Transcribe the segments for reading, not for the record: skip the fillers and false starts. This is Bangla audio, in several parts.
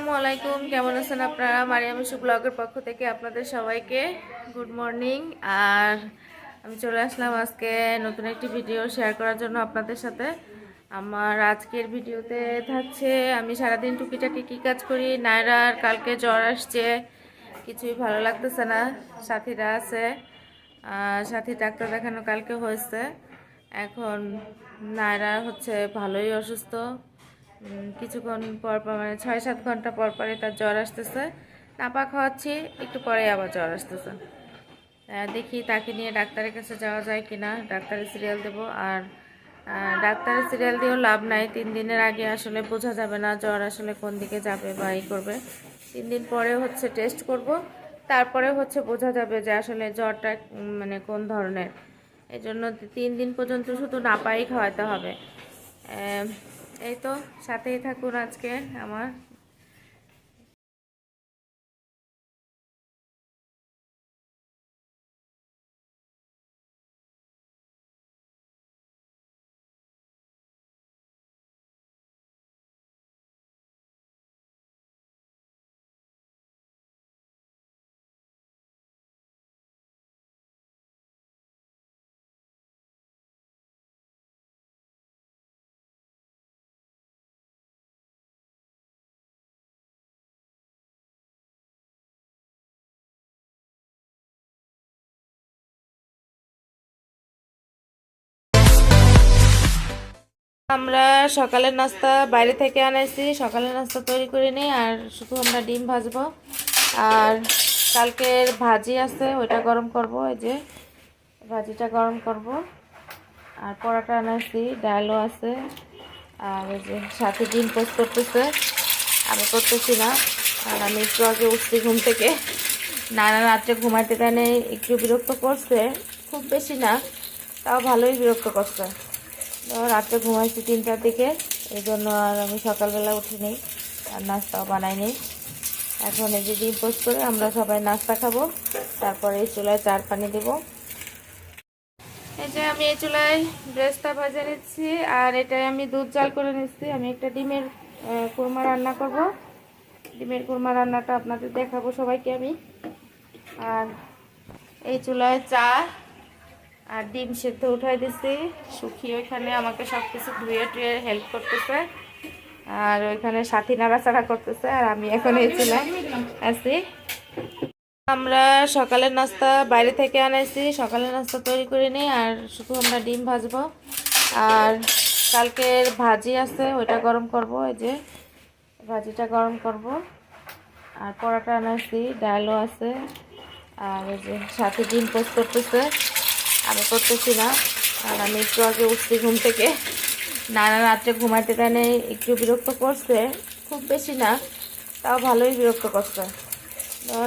আসসালামু আলাইকুম, কেমন আছেন আপনারা? মারিয়াম ইসু ব্লগের পক্ষ থেকে আপনাদের সবাইকে গুড মর্নিং। আর আমি চলে আসলাম আজকে নতুন একটি ভিডিও শেয়ার করার জন্য আপনাদের সাথে। আমার আজকের ভিডিওতে থাকছে আমি সারাদিন টুকিটাকি কী কাজ করি। নায়রার কালকে জ্বর আসছে, কিছুই ভালো লাগতেছে না। সাথীরা আছে, সাথী ডাক্তার দেখানো কালকে হয়েছে। এখন নায়রা হচ্ছে ভালোই অসুস্থ। কিছুক্ষণ পর পর মানে 6-7 ঘন্টা পর পরে তার জ্বর আসতেছে। নাপা খাওয়াচ্ছি, একটু পরে আবার জ্বর আসতেছে। দেখি তাকে নিয়ে ডাক্তারের কাছে যাওয়া যায় কিনা। ডাক্তারের সিরিয়াল দেবো। আর ডাক্তারের সিরিয়াল দিয়েও লাভ নাই, 3 দিনের আগে আসলে বোঝা যাবে না জ্বর আসলে কোন দিকে যাবে বা ই করবে। 3 দিন পরে হচ্ছে টেস্ট করব, তারপরে হচ্ছে বোঝা যাবে যে আসলে জ্বরটা মানে কোন ধরনের। এই জন্য 3 দিন পর্যন্ত শুধু নাপাই খাওয়াতে হবে। এই তো, সাথেই থাকুন আজকে আমার। আমরা সকালের নাস্তা বাইরে থেকে আনাইছি, সকালের নাস্তা তৈরি করে নিই। আর শুধু আমরা ডিম ভাজবো, আর কালকের ভাজি আছে ওইটা গরম করব। এই যে ভাজিটা গরম করব। আর পরোটা আনাইছি, ডালও আছে। আর এই যে সাথে ডিম পোস্ট করতেছে, আমি করতেছি না। আর আমি একটু আগে উঠছি ঘুম থেকে। নানা রাত্রে ঘুমাইতে দেয় একটু বিরক্ত করছে, খুব বেশি না, তাও ভালোই বিরক্ত করছে। রাত্রে ঘুমাইছি 3টার দিকে, এই জন্য আর আমি সকালবেলা উঠিনি আর নাস্তাও বানাইনি। এখন এই যে ডিম পোস্ট করে আমরা সবাই নাস্তা খাবো, তারপরে এই চুলায় চার পানি দেবো। এই যে আমি এই চুলায় ব্রেস্তা ভাজে নিচ্ছি, আর এটাই আমি দুধ জাল করে নিচ্ছি। আমি একটা ডিমের কুরমা রান্না করব। ডিমের কুরমা রান্নাটা আপনাদের দেখাবো সবাইকে আমি। আর এই চুলায় চা আর ডিম সেদ্ধ উঠাই দিছি, শুকিয়ে ওইখানে আমাকে সব কিছু ধুয়ে টুয়ে হেল্প করতেছে। আর ওইখানে সাথী নাড়াচাড়া করতেছে, আর আমি এখন এই চুলায় আছি। আমরা সকালের নাস্তা বাইরে থেকে আনাইছি, সকালের নাস্তা তৈরি করে নিই। আর শুধু আমরা ডিম ভাজবো, আর কালকের ভাজি আছে ওইটা গরম করব। এই যে ভাজিটা গরম করব। আর পরোটা আনাইছি, ডালও আছে। আর এই যে সাথে ডিম পোস্ট করতেছে, আমি করতেছি না। আর আমি একটু আগে উঠছি ঘুম থেকে। নানা রাত্রে ঘুমাইতে দেয় একটু বিরক্ত করছে, খুব বেশি না, তাও ভালোই বিরক্ত করছে।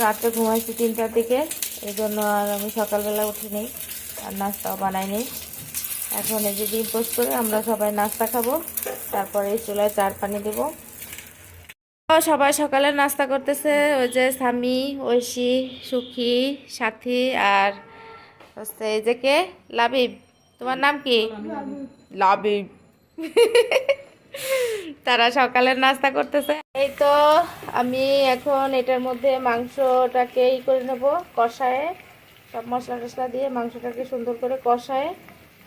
রাত্রে ঘুমাইছি 3টার দিকে, এই জন্য আর আমি সকালবেলা উঠিনি আর নাস্তাও বানাইনি। এখন এই যে ডিম পোস্ট করে আমরা সবাই নাস্তা খাবো, তারপরে এই চুলায় চার পানি দেবো। সবাই সকালে নাস্তা করতেছে। ওই যে স্বামী, ঐশী, সুখী, সাথী, আর হচ্ছে এই যে কে, লাবিব। তোমার নাম কি? লাবিব। তারা সকালের নাস্তা করতেছে। এই তো আমি এখন এটার মধ্যে মাংসটাকে করে নেব, কষায়ে সব মশলা টশলা দিয়ে মাংসটাকে সুন্দর করে কষায়ে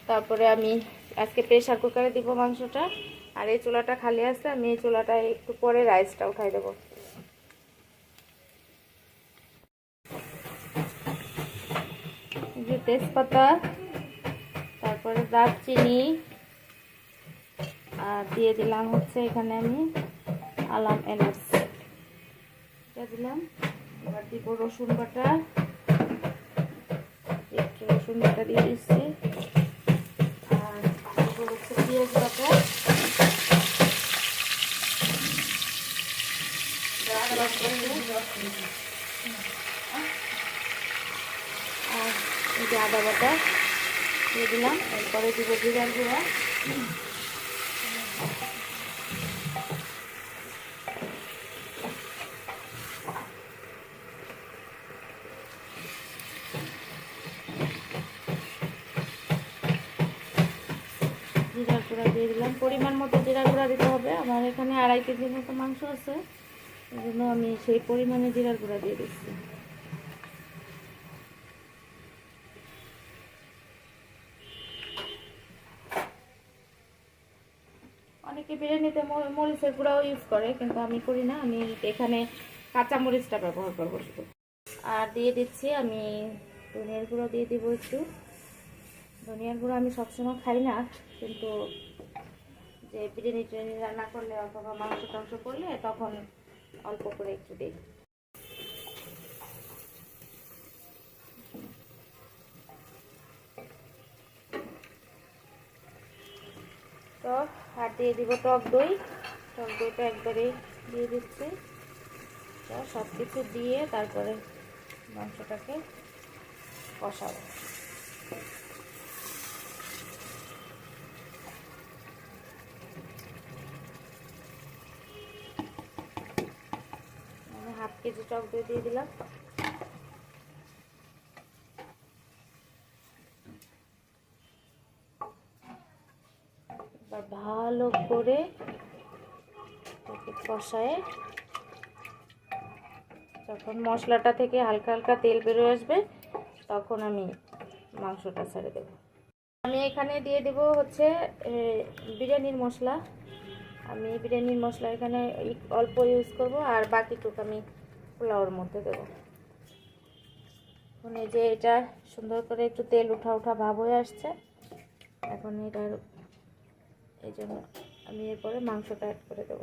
তারপরে আমি আজকে প্রেশার কুকারে দিব মাংসটা। আর এই চুলাটা খালি আছে, আমি এই চুলাটায় একটু পরে রাইসটা উঠাই দেব। যে তেজপাতা, তারপরে দারচিনি, আর দিয়ে দিলাম হচ্ছে এখানে আমি আলাম এলাচ এটা দিলাম। এবার দিব রসুন বাটা, একটু রসুন বাটা দিয়ে দিচ্ছি। আর হচ্ছে পেঁয়াজ বাটা, আর এই যে আদা বাটা দিয়ে দিলাম। এরপরে দিব জিরার গুঁড়া, জিরার গুঁড়া দিয়ে দিলাম। পরিমাণ মতো জিরার গুঁড়া দিতে হবে। আমার এখানে 2.5 কেজির মতো মাংস আছে, এই জন্য আমি সেই পরিমাণে জিরার গুঁড়া দিয়ে দিচ্ছি। অনেকে বিরিয়ানিতে মরিচের গুঁড়াও ইউজ করে, কিন্তু আমি করি না। আমি এখানে কাঁচা মরিচটা ব্যবহার করবো শুধু। আর দিয়ে দিচ্ছি আমি ধনিয়ার গুঁড়ো দিয়ে দিব একটু। ধনিয়ার গুঁড়ো আমি সবসময় খাই না, কিন্তু যে বিরিয়ানি টিরিয়ানি রান্না করলে অথবা মাংস টাংস করলে তখন অল্প করে একটু দিই। তো আর দিয়ে দিব টক দই। টক দইটা একবারে দিয়ে দিচ্ছি। তো সব কিছু দিয়ে তারপরে মাংসটাকে কষাবো। আমি হাফ কেজি টক দই দিয়ে দিলাম। এবার ভালো করে কষায় যখন মশলাটা থেকে হালকা হালকা তেল বেরোয় আসবে তখন আমি মাংসটা ছেড়ে দেব। আমি এখানে দিয়ে দেব হচ্ছে বিরিয়ানির মশলা। আমি বিরিয়ানির মশলা এখানে অল্প ইউজ করব, আর বাকিটুকু আমি পোলাওর মধ্যে দেব। এখন এই যে এটা সুন্দর করে একটু তেল উঠা উঠা ভাব হয়ে আসছে, এখন এটার এই জন্য আমি এরপরে মাংসটা অ্যাড করে দেব।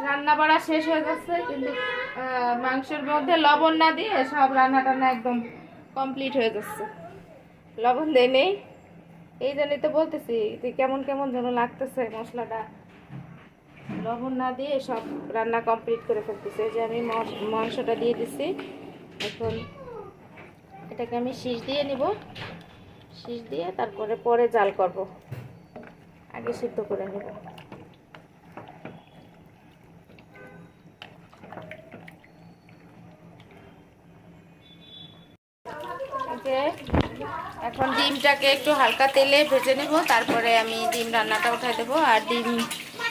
রান্না বাড়া শেষ হয়ে যাচ্ছে, কিন্তু মাংসের মধ্যে লবণ না দিয়ে সব রান্না টান্না একদম কমপ্লিট হয়ে যাচ্ছে। লবণ দেয় নেই, এই জন্যই তো বলতেছি যে কেমন কেমন যেন লাগতেছে মশলাটা। লবণ না দিয়ে সব রান্না কমপ্লিট করে ফেলতেছে। যে আমি মাংসটা দিয়ে দিছি, এখন এটাকে আমি শীষ দিয়ে নিব। শীষ দিয়ে তারপরে পরে জাল করব, আগে সিদ্ধ করে নেব। যে এখন ডিমটাকে একটু হালকা তেলে ভেজে নেব, তারপরে আমি ডিম রান্নাটা উঠাই দেবো। আর ডিম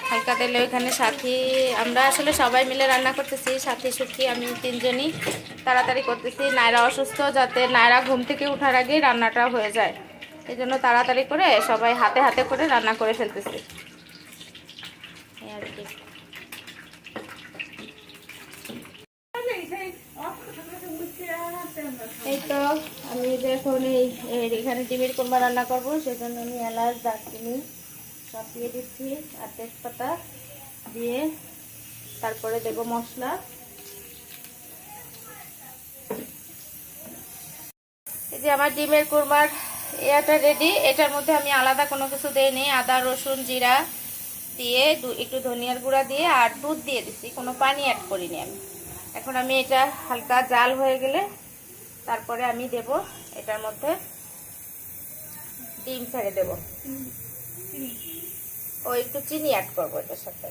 হালকা তেলে ওইখানে সাথী, আমরা আসলে সবাই মিলে রান্না করতেছি। সাথী সুখী আমি তিনজনই তাড়াতাড়ি করতেছি। নায়রা অসুস্থ, যাতে নায়রা ঘুম থেকে ওঠার আগেই রান্নাটা হয়ে যায়, এই জন্য তাড়াতাড়ি করে সবাই হাতে হাতে করে রান্না করে ফেলতেছি আর কি। এই তো আমি এখন এখানে ডিমের কোরমা রান্না করব, সেজন্য আমি এলাচ, দারচিনি সব দিয়ে দিচ্ছি, আর তেজপাতা দিয়ে তারপরে দেব মশলা। এই যে আমার ডিমের কোরমার এটা রেডি। এটার মধ্যে আমি আলাদা কোনো কিছু দেইনি। আদা, রসুন, জিরা দিয়ে একটু ধনিয়ার গুঁড়া দিয়ে আর দুধ দিয়ে দিচ্ছি, কোনো পানি অ্যাড করিনি আমি। এখন আমি এটা হালকা জাল হয়ে গেলে তারপরে আমি দেব এটার মধ্যে ডিম ছেড়ে দেব। ও একটু চিনি অ্যাড করবো এটার সাথে,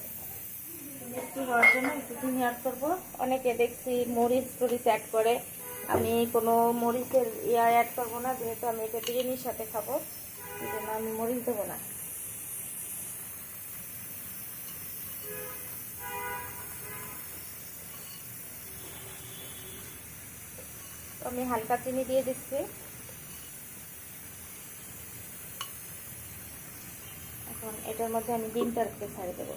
মিষ্টি হওয়ার জন্য একটু চিনি অ্যাড করবো। অনেকে দেখছি মরিচ টরিচ অ্যাড করে, আমি কোনো মরিচের অ্যাড করবো না, যেহেতু আমি এটা বিরিয়ানির সাথে খাবো, এই জন্য আমি মরিচ দেবো না। আমি হালকা চিনি দিয়ে দিচ্ছি। এখন এটার মধ্যে আমি ডিমটাকে ছেড়ে দেবো।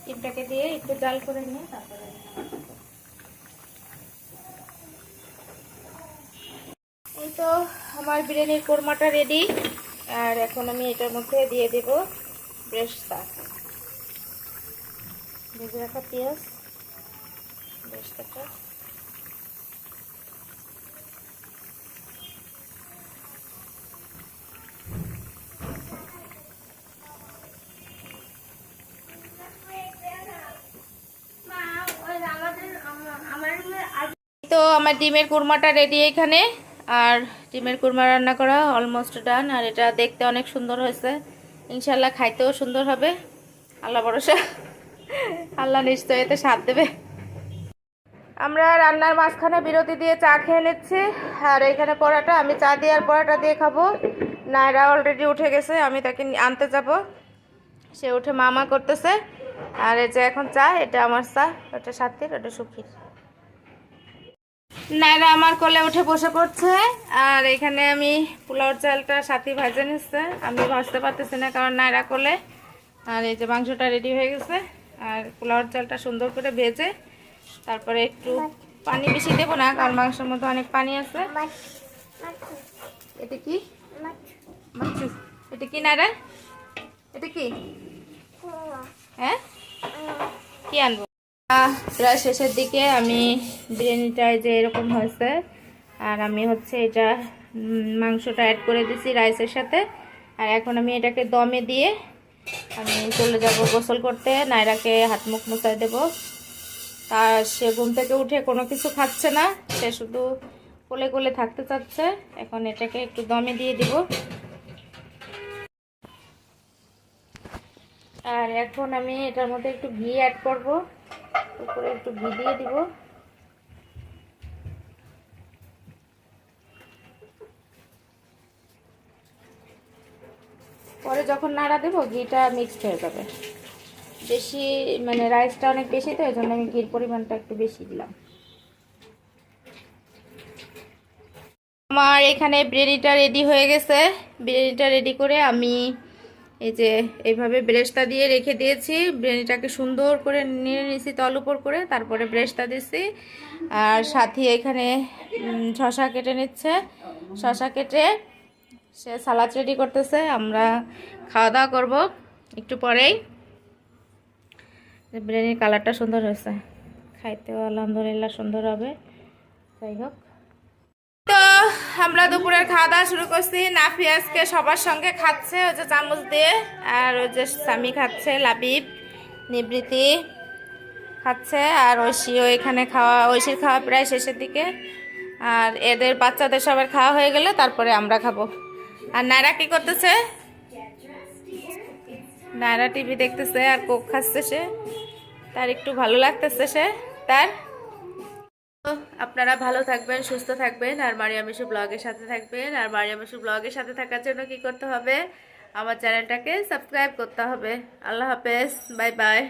ডিমটাকে দিয়ে একটু জাল করে নিয়ে তারপরে এই তো আমার বিরিয়ানির কোরমাটা রেডি। আর এখন আমি এটার মধ্যে দিয়ে দেব বেরেস্তা, ভেজে রাখা পেঁয়াজ, বেরেস্তাটা। তো আমার ডিমের কুরমাটা রেডি এখানে। আর ডিমের কুরমা রান্না করা অলমোস্ট ডান। আর এটা দেখতে অনেক সুন্দর হয়েছে, ইনশাল্লাহ খাইতেও সুন্দর হবে। আল্লাহ ভরসা, আল্লাহ নিশ্চয়ই এতে স্বাদ দেবে। আমরা রান্নার মাঝখানে বিরতি দিয়ে চা খেয়ে নিচ্ছি। আর এখানে পরোটা, আমি চা দিয়ে আর পরোটা দিয়ে খাবো। নায়রা অলরেডি উঠে গেছে, আমি তাকে আনতে যাব। সে উঠে মামা করতেছে। আর এই যে এখন চা, এটা আমার চা, ওটা সাথীর, ওটা সুখীর। নায়রা আমার কোলে উঠে বসে পড়ছে। আর এখানে আমি পোলাওর চালটা সাথী ভাজে নিচ্ছে, আমি ভাজতে পারতেছি না কারণ নায়রা কোলে। আর এই যে মাংসটা রেডি হয়ে গেছে। আর পোলাওর চালটা সুন্দর করে ভেজে তারপরে একটু পানি বেশি দেবো না কারণ মাংসের মধ্যে অনেক পানি আছে। এটা কি মাছু? এটা কি নায়রা? এটা কি? হ্যাঁ, কি আনবো? প্রায় শেষের দিকে আমি বিরিয়ানিটা যে এরকম হয়েছে। আর আমি হচ্ছে এটা মাংসটা অ্যাড করে দিছি রাইসের সাথে। আর এখন আমি এটাকে দমে দিয়ে আমি চলে যাব গোসল করতে। নায়রাকে হাত মুখ মুছাই দেবো। আর সে ঘুম থেকে উঠে কোনো কিছু খাচ্ছে না, সে শুধু কোলে কোলে থাকতে চাচ্ছে। এখন এটাকে একটু দমে দিয়ে দিব। আর এখন আমি এটার মধ্যে একটু ঘি অ্যাড করব, উপরে একটু ঘি দিয়ে দিব। পরে যখন নাড়া দেবো ঘিটা মিক্সড হয়ে যাবে। বেশি মানে রাইসটা অনেক বেশি, তো এই জন্য আমি ঘির পরিমাণটা একটু বেশি দিলাম। আমার এখানে বিরিয়ানিটা রেডি হয়ে গেছে। বিরিয়ানিটা রেডি করে আমি এই যে এইভাবে ব্রেস্তা দিয়ে রেখে দিয়েছি। বিরিয়ানিটাকে সুন্দর করে নিয়ে নিয়েছি তল উপর করে, তারপরে ব্রেস্তা দিয়েছি। আর সাথে এখানে শশা কেটে নিচ্ছে, শশা কেটে সে সালাদ রেডি করতেছে। আমরা খাওয়া দাওয়া করবো একটু পরেই। বিরিয়ানির কালারটা সুন্দর হয়েছে, খাইতেও আলহামদুলিল্লাহ সুন্দর হবে। যাই হোক, তো আমরা দুপুরের খাওয়া দাওয়া শুরু করছি। নাফি আজকে সবার সঙ্গে খাচ্ছে, ওই যে চামচ দিয়ে। আর ওই যে স্বামী খাচ্ছে, লাবিব, নিবৃত্তি খাচ্ছে। আর ঐশীও এখানে খাওয়া, ঐশীর খাওয়া প্রায় শেষের দিকে। আর এদের বাচ্চাদের সবার খাওয়া হয়ে গেলে তারপরে আমরা খাবো। আর নায়রা কি করতেছে? নায়রা টিভি দেখতেছে আর কোক খাচ্ছে সে, তার একটু ভালো লাগতেছে সে তার। আপনারা ভালো থাকবেন, সুস্থ থাকবেন, আর মারিয়াম ইসু ব্লগের সাথে থাকবেন। আর মারিয়াম ইসু ব্লগের সাথে থাকার জন্য কি করতে হবে? আমার চ্যানেলটাকে সাবস্ক্রাইব করতে হবে। আল্লাহ হাফেজ, বাই বাই।